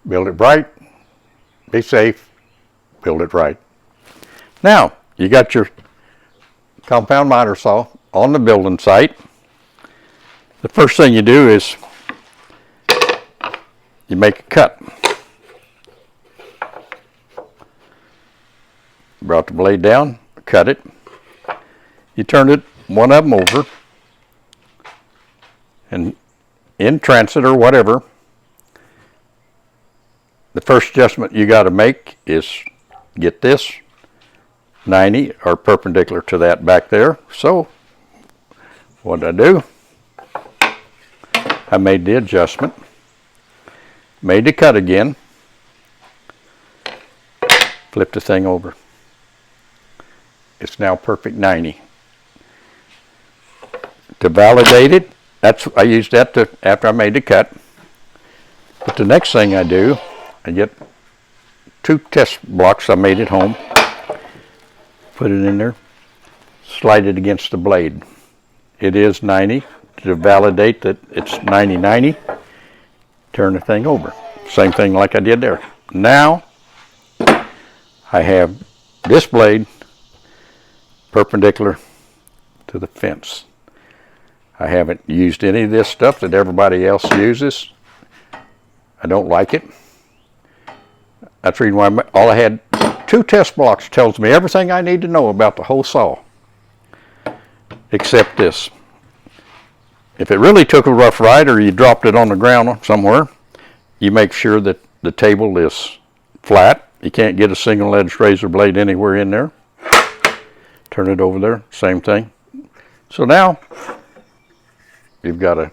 Build it right, be safe, build it right. Now, you got your compound miter saw on the building site. The first thing you do is you make a cut. Brought the blade down, cut it. You turn it, one of them over, and in transit or whatever, the first adjustment you got to make is get this 90 or perpendicular to that back there. So what did I do? I made the adjustment, made the cut again, flip the thing over. It's now perfect 90. To validate it, I used that after I made the cut. But the next thing I do, I get 2 test blocks I made at home, put it in there, slide it against the blade. It is 90. To validate that it's 90-90, turn the thing over. Same thing like I did there. Now, I have this blade perpendicular to the fence. I haven't used any of this stuff that everybody else uses. I don't like it. That's the reason why all I had 2 test blocks tells me everything I need to know about the whole saw, except this. If it really took a rough ride or you dropped it on the ground somewhere, you make sure that the table is flat. You can't get a single-edged razor blade anywhere in there. Turn it over there, same thing. So now you've got a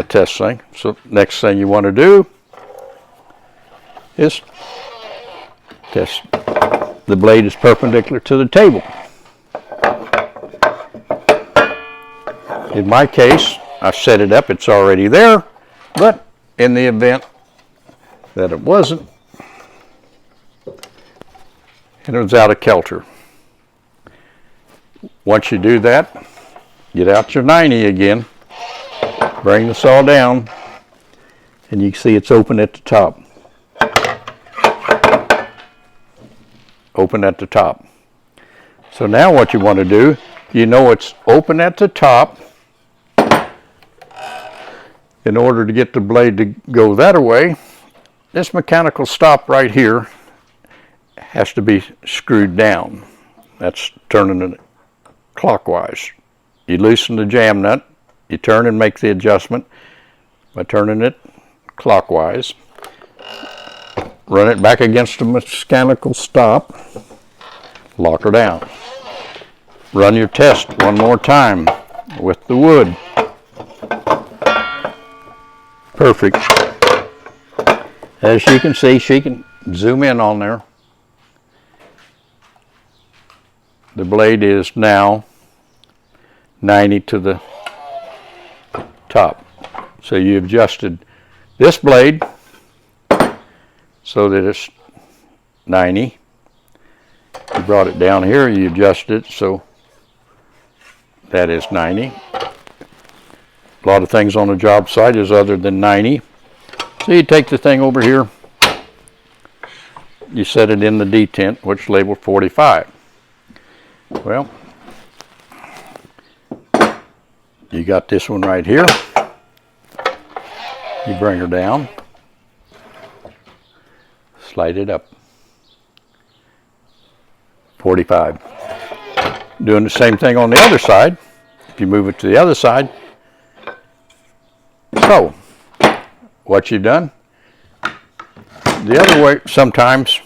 test thing. So next thing you want to do is test the blade is perpendicular to the table. In my case, I set it up, it's already there, but in the event that it wasn't, and it was out of kilter. Once you do that, get out your 90 again, bring the saw down, and you can see it's open at the top. Open at the top. So now what you want to do, you know it's open at the top. In order to get the blade to go that way, this mechanical stop right here has to be screwed down. That's turning it clockwise. You loosen the jam nut, you turn and make the adjustment by turning it clockwise. Run it back against the mechanical stop, lock her down. Run your test one more time with the wood. Perfect. As you can see, she can zoom in on there. The blade is now 90 to the top. So you adjusted this blade so that it's 90. You brought it down here, you adjusted it so that is 90. A lot of things on the job site is other than 90. So you take the thing over here, you set it in the detent, which is labeled 45. Well, you got this one right here. You bring her down, slide it up. 45. Doing the same thing on the other side. If you move it to the other side. So, what you've done, the other way, sometimes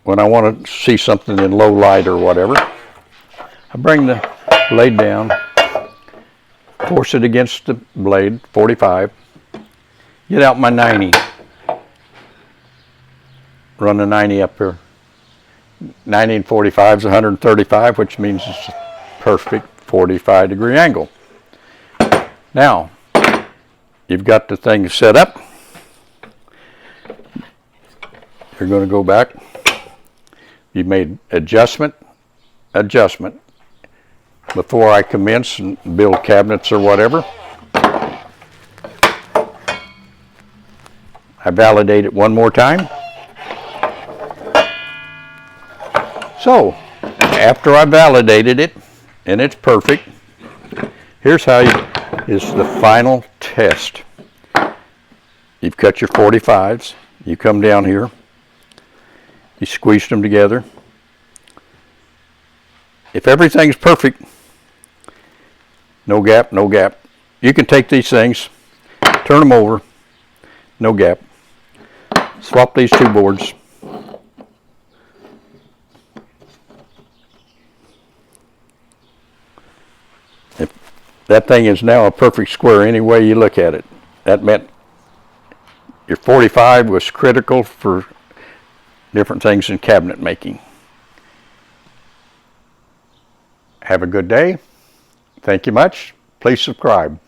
when I want to see something in low light or whatever, I bring the blade down, force it against the blade, 45, get out my 90, run the 90 up here. 90 and 45 is 135, which means it's a perfect 45-degree angle. Now, you've got the thing set up. You're going to go back. You made adjustment before I commence and build cabinets or whatever. I validate it one more time. So, after I validated it, and it's perfect, here's how is the final test. You've cut your 45s, you come down here, you squeeze them together. If everything's perfect, no gap, no gap, you can take these things, turn them over, no gap. Swap these two boards. If that thing is now a perfect square any way you look at it. That meant your 45 was critical for different things in cabinet making. Have a good day. Thank you much. Please subscribe.